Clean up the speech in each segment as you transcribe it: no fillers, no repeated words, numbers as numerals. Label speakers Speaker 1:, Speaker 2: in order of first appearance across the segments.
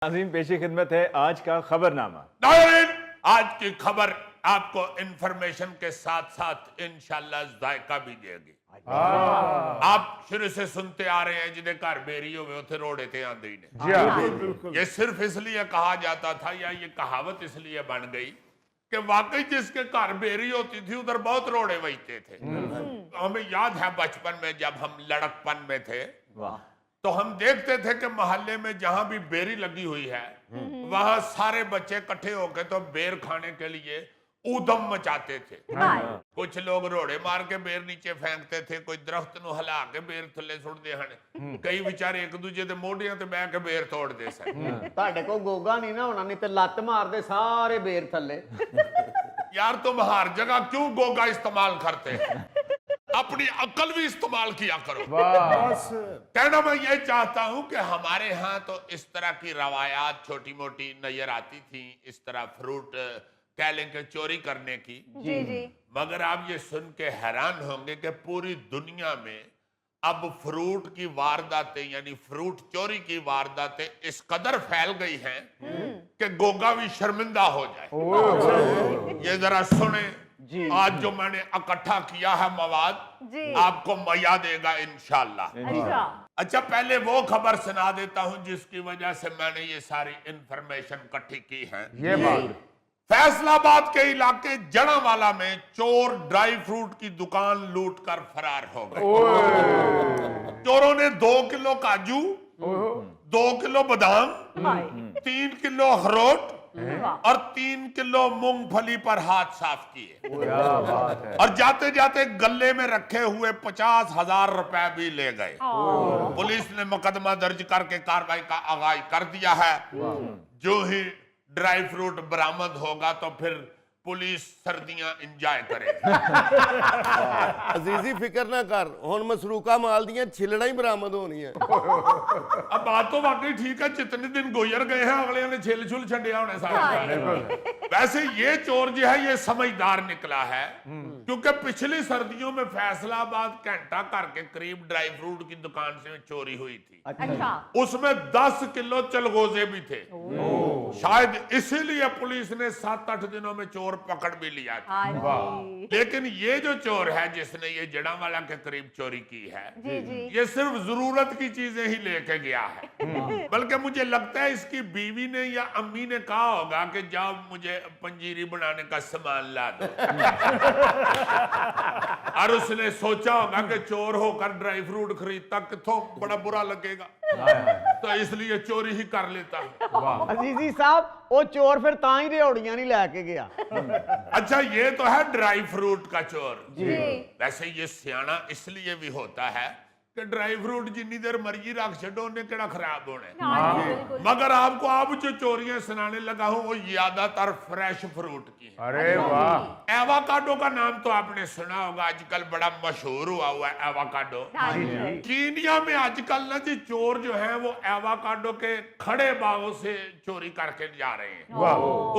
Speaker 1: नाज़रीन पेशी खिदमत है आज का खबरनामा।
Speaker 2: नाज़रीन, आज की खबर आपको इंफॉर्मेशन के साथ साथ इंशाल्लाह जायका भी देगी। आप शुरू से सुनते आ रहे हैं जिन्हें घर बेरी हो उथे रोड़े ते आंदे ही ने। ये सिर्फ इसलिए कहा जाता था या ये कहावत इसलिए बन गई कि वाकई जिसके घर बेरी होती थी उधर बहुत रोड़े बजते थे। हमें याद है बचपन में जब हम लड़कपन में थे तो हम देखते थे कि मोहल्ले में जहां भी बेरी लगी हुई है वहां सारे बच्चे इकट्ठे होकर तो बेर खाने के लिए ऊधम मचाते थे। कुछ लोग रोड़े मार के बेर नीचे फेंकते थे, कोई दरख्त नु हिला के बेर थले सुटदे हन, कई बेचारे एक दूजे दे मोढियां ते बैठ के बेर तोड़दे सन।
Speaker 3: ਤੁਹਾਡੇ ਕੋ ਗੋਗਾ ਨਹੀਂ ਨਾ ਹੋਣਾ, ਨਹੀਂ ਤੇ ਲੱਤ ਮਾਰਦੇ ਸਾਰੇ ਬੇਰ ਥੱਲੇ।
Speaker 2: यार तुम हर जगह क्यों गोगा इस्तेमाल करते हैं? अपनी अकल भी इस्तेमाल किया करो। कहना मैं ये चाहता हूं कि हमारे यहाँ तो इस तरह की रवायात छोटी मोटी नजर आती थी, इस तरह फ्रूट कह लें कि चोरी करने की।
Speaker 4: जी जी।
Speaker 2: मगर आप ये सुन के हैरान होंगे कि पूरी दुनिया में अब फ्रूट की वारदातें यानी फ्रूट चोरी की वारदातें इस कदर फैल गई हैं कि गोगा भी शर्मिंदा हो जाए। ये जरा सुने, आज जो मैंने इकट्ठा किया है मवाद आपको मजा देगा इंशाल्लाह। अच्छा, पहले वो खबर सुना देता हूं जिसकी वजह से मैंने ये सारी इंफॉर्मेशन इकट्ठी की है।
Speaker 1: ये बात
Speaker 2: फैसलाबाद के इलाके जड़ावाला में चोर ड्राई फ्रूट की दुकान लूट कर फरार हो गए। चोरों ने 2 किलो काजू, 2 किलो बादाम, 3 किलो अखरोट और 3 किलो मूंगफली पर हाथ साफ किए और जाते जाते गले में रखे हुए 50,000 रुपए भी ले गए। पुलिस ने मुकदमा दर्ज करके कार्रवाई का आगाज कर दिया है। जो ही ड्राई फ्रूट बरामद होगा तो फिर पुलिस सर्दियां इंजॉय करेगी।
Speaker 5: अजीजी फिक्र ना कर, हुन मसरूका माल दियां छिलड़ा ही बरामद होनी है।
Speaker 2: अब बात तो वाकई ठीक है, जितने दिन गुजर गए हैं अगले ने छिल छुल छड़िया होने सारे। वैसे ये चोर जो है ये समझदार निकला है, क्योंकि पिछली सर्दियों में फैसलाबाद घंटा घर के करीब ड्राई फ्रूट की दुकान से चोरी हुई थी।
Speaker 4: अच्छा।
Speaker 2: उसमें 10 किलो चलगोजे भी थे। शायद इसीलिए पुलिस ने 7-8 दिनों में चोर पकड़ भी लिया था। लेकिन ये जो चोर है जिसने ये जड़ावाला के करीब चोरी की है, ये सिर्फ जरूरत की चीजें ही लेके गया है। बल्कि मुझे लगता है इसकी बीवी ने या अम्मी ने कहा होगा कि जाओ मुझे पंजीरी बनाने का सामान ला दो। और उसने सोचा होगा कि चोर होकर ड्राई फ्रूट खरीदता किथों बड़ा बुरा लगेगा, तो इसलिए चोरी ही कर लेता है।
Speaker 3: अजीजी साहब वो चोर फिर ता ही रियोड़ियां नहीं लेके गया।
Speaker 2: अच्छा, ये तो है ड्राई फ्रूट का चोर।
Speaker 4: जी।
Speaker 2: वैसे ये सियाना इसलिए भी होता है कि ड्राई फ्रूट जिन्नी देर मर्जी रख छो उन्हें केड़ा खराब होना है। मगर आपको अब जो चोरियां सुनाने लगा हूं वो ज्यादातर फ्रेश फ्रूट की है।
Speaker 1: अरे वाह।
Speaker 2: एवाकाडो का नाम तो आपने सुना होगा, आजकल बड़ा मशहूर हुआ हुआ है एवाकाडो। कीनिया में आजकल ना जी चोर जो है वो एवाकाडो के खड़े बागों से चोरी करके जा रहे हैं।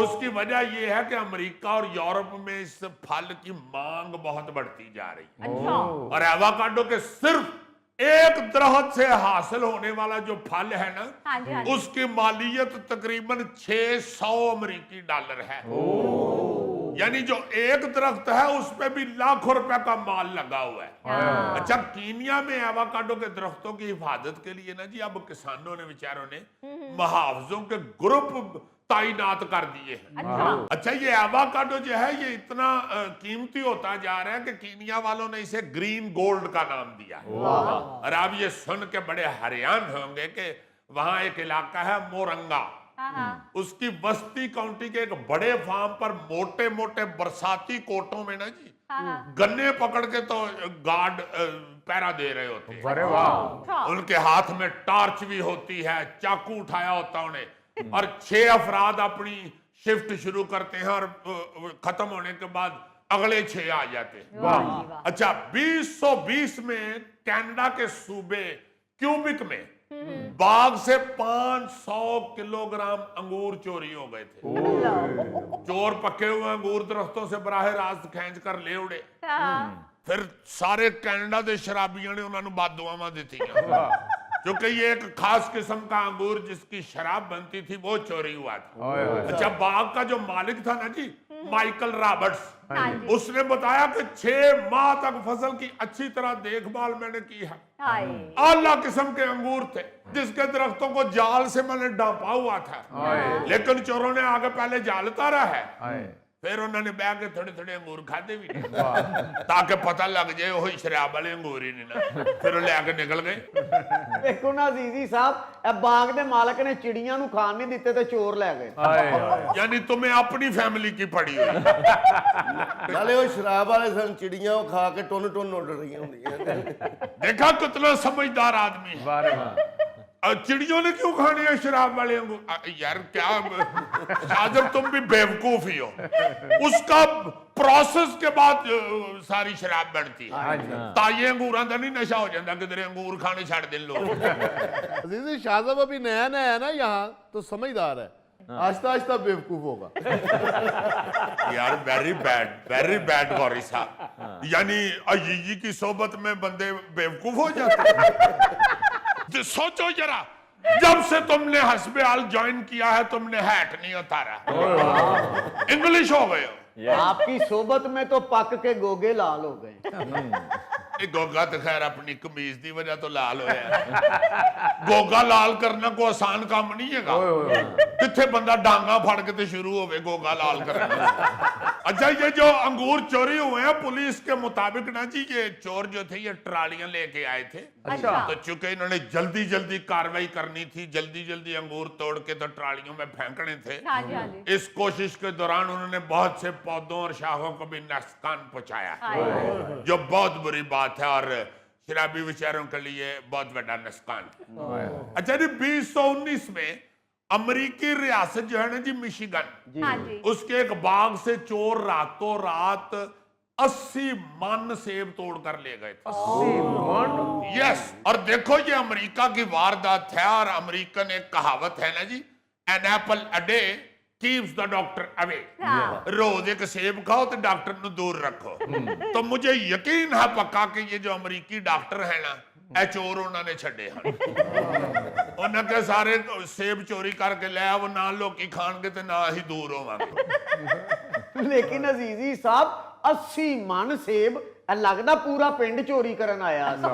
Speaker 2: उसकी वजह ये है कि अमेरिका और यूरोप में इस फल की मांग बहुत बढ़ती जा रही है। और एवाकाडो के सिर्फ एक दरख्त से हासिल होने वाला जो फल है ना, उसकी मालियत तकरीबन 600 अमेरिकी डॉलर है। यानी जो एक दरख्त है उस पे भी लाखों रुपए का माल लगा हुआ है। अच्छा, कीनिया में एवाकाडो के दरख्तों की हिफाजत के लिए ना जी अब किसानों ने बेचारों ने मुहावजों के ग्रुप तैनात कर दिए हैं। अच्छा, ये एवाकाडो जो है ये इतना कीमती होता जा रहा है कि कीनिया वालों ने इसे ग्रीन गोल्ड का नाम दिया है। और आप ये सुन के बड़े हैरान होंगे कि वहां एक इलाका है मोरंगा, उसकी बस्ती काउंटी के एक बड़े फार्म पर मोटे मोटे बरसाती कोटों में ना जी गन्ने पकड़ के तो गार्ड पहरा दे रहे होते हैं।
Speaker 1: अरे वाह।
Speaker 2: उनके हाथ में टार्च भी होती है, चाकू उठाया होता उन्हें, और 6 अफराद अपनी शिफ्ट शुरू करते हैं और खत्म होने के बाद अगले 6 आ जाते हैं। अच्छा, 2020 में कनाडा के सूबे क्यूबिक में बाग से 500 किलोग्राम अंगूर चोरी हो गए थे। चोर पके हुए अंगूर दरख्तों से बराह रास्त खींच कर ले उड़े। फिर सारे कनाडा के शराबियों ने उन्होंने बददुआवां दित्तियां। क्योंकि ये एक खास किस्म का अंगूर जिसकी शराब बनती थी वो चोरी हुआ था। अच्छा, बाग का जो मालिक था ना जी, माइकल रॉबर्ट्स,
Speaker 1: हाँ जी।
Speaker 2: उसने बताया कि 6 माह तक फसल की अच्छी तरह देखभाल मैंने की है।
Speaker 1: हाय।
Speaker 2: आला किस्म के अंगूर थे जिसके दरख्तों को जाल से मैंने ढांपा हुआ था, लेकिन चोरों ने आगे पहले जाल उतारा है, फिर उन्होंने बह के थोड़े थोड़े अंगूर खाते भी नहीं ताकि पता लग जाए वही शराब वाले अंगूर ही नहीं ना, फिर ले आके निकल गए।
Speaker 3: ਦੇਖੋ ਨਾ ਅਜ਼ੀਜ਼ੀ ਸਾਹਿਬ ਇਹ ਬਾਗ ਦੇ ਮਾਲਕ ਨੇ ਚਿੜੀਆਂ ਨੂੰ ਖਾਣ ਨਹੀਂ ਦਿੱਤੇ ਤੇ ਚੋਰ ਲੈ ਗਏ
Speaker 2: यानी तुम्हें अपनी फैमिली की पड़ी हुई।
Speaker 5: ਨਾਲੇ ਉਹ ਸ਼ਰਾਬ ਵਾਲੇ ਸਨ, ਚਿੜੀਆਂ ਉਹ ਖਾ ਕੇ ਟੁੰਨ टुन ਉੱਡ ਰਹੀਆਂ ਹੁੰਦੀਆਂ।
Speaker 2: देखा कितना समझदार आदमी है।
Speaker 1: वाह रे वाह।
Speaker 2: और चिड़ियों ने क्यों खाने हैं शराब वाले अंगूर? यार क्या शाहजब, तुम भी बेवकूफ ही हो। उसका प्रोसेस के बाद सारी शराब बनती है। ताजे अंगूरां दा नहीं नशा हो जाता किधरे अंगूर खाने छड़ दें लोग।
Speaker 4: अजीज शाहजब अभी नया नया है ना यहाँ, तो समझदार है, आहिस्ता आहिस्ता बेवकूफ होगा।
Speaker 2: यार वेरी बैड गौरी साहब, यानी अजीजी की सोबत में बंदे बेवकूफ हो जाते हैं। तो सोचो जरा, जब से तुमने हस्बे हाल ज्वाइन किया है तुमने हैट नहीं उतारा, इंग्लिश हो गए हो।
Speaker 3: आपकी सोबत में तो पक के गोगे लाल हो गए
Speaker 2: ये गोगा तो खैर अपनी कमीज की वजह तो लाल होया। गोगा लाल करना कोई आसान काम नहीं है। किथे बंदा डांगा फड़ के तो शुरू होवे गोगा लाल करना। अच्छा, ये जो अंगूर चोरी हुए हैं, पुलिस के मुताबिक ना जी, ये चोर जो थे ये ट्रालियां लेके आए थे।
Speaker 1: अच्छा।
Speaker 2: तो चूंकि इन्होंने जल्दी जल्दी कार्रवाई करनी थी, जल्दी जल्दी अंगूर तोड़ के तो ट्रालियों में फेंकने थे।
Speaker 1: हाँ जी, हाँ जी।
Speaker 2: इस कोशिश के दौरान उन्होंने बहुत से पौधों और शाखों को भी नुकसान पहुंचाया, जो बहुत बुरी बात है और शराबी बेचारों के लिए बहुत बड़ा नुकसान। अच्छा जी, 2019 में अमेरिकी रियासत जो है ना जी, मिशिगन,
Speaker 1: हाँ जी।
Speaker 2: उसके एक बाग से चोर रातों रात 80 मन सेब तोड़ कर ले गए थे। यस, और देखो ये अमेरिका की वारदात है, और अमेरिकन एक कहावत है ना जी, an apple a day keeps the doctor away. रोज एक सेब खाओ तो डॉक्टर नु दूर रखो। तो मुझे यकीन है पक्का कि ये जो अमेरिकी डॉक्टर है ना, ए चोर उन्होंने छड़े हैं। उन्होंने के सारे सेब चोरी करके ले आओ, ना लोग खाणगे ते ना ही दूर होवांगे।
Speaker 3: लेकिन अजीजी साहब 80 मन सेब लगदा पूरा पिंड चोरी करन आया सी।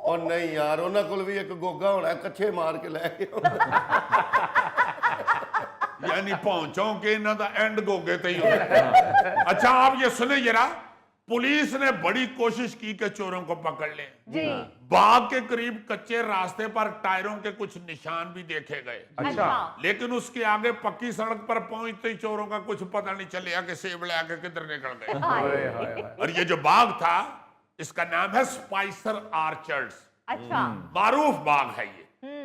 Speaker 5: ਉਹ ਨਹੀਂ ਯਾਰ, ਉਹਨਾਂ ਕੋਲ ਵੀ ਇੱਕ ਗੋਗਾ ਹੋਣਾ, ਕੱਛੇ ਮਾਰ ਕੇ ਲੈ ਕੇ
Speaker 2: यानी पहुंचो के इन्हों का एंड गोगे ते ही होगा। अच्छा, आप ये सुने जरा, पुलिस ने बड़ी कोशिश की कि चोरों को पकड़ ले।
Speaker 1: जी।
Speaker 2: बाग के करीब कच्चे रास्ते पर टायरों के कुछ निशान भी देखे गए।
Speaker 1: अच्छा।
Speaker 2: लेकिन उसके आगे पक्की सड़क पर पहुंचते ही चोरों का कुछ पता नहीं चलेगा कि सेब ले आके किधर निकल गए। और ये जो बाग था, इसका नाम है स्पाइसर आर्चर्ड्स।
Speaker 1: अच्छा।
Speaker 2: मारूफ बाग है ये।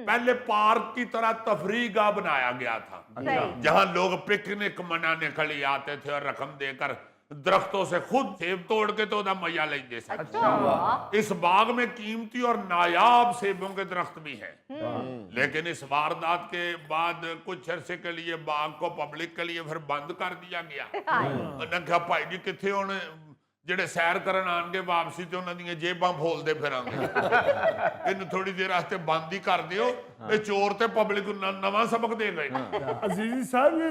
Speaker 2: पहले पार्क की तरह तफरीह गाह बनाया गया था,
Speaker 1: सही।
Speaker 2: जहां लोग पिकनिक मनाने के लिए आते थे और रकम देकर दरख्तों से खुद सेब तोड़ के तो मजा लेंगे।
Speaker 1: अच्छा।
Speaker 2: इस बाग में कीमती और नायाब सेबों के दरख्त भी हैं। लेकिन इस वारदात के बाद कुछ अरसे के लिए बाग को पब्लिक के लिए फिर बंद कर दिया गया। उन्होंने कहा भाई जी किथे हुण ਜਿਹੜੇ ਸੈਰ ਕਰਨ ਆਣਗੇ ਵਾਪਸੀ ਤੇ ਉਹਨਾਂ ਦੀਆਂ ਜੇਬਾਂ ਫੋਲਦੇ ਫਿਰਾਂਗੇ। ਇਹਨੂੰ ਥੋੜੀ ਦੇਰ ਵਾਸਤੇ ਬੰਦ ਹੀ ਕਰ ਦਿਓ। ਇਹ ਚੋਰ ਤੇ ਪਬਲਿਕ ਨੂੰ ਨਵਾਂ ਸਬਕ ਦੇ ਗਏ।
Speaker 6: ਅਜ਼ੀਜ਼ ਸਾਹਿਬ, ਇਹ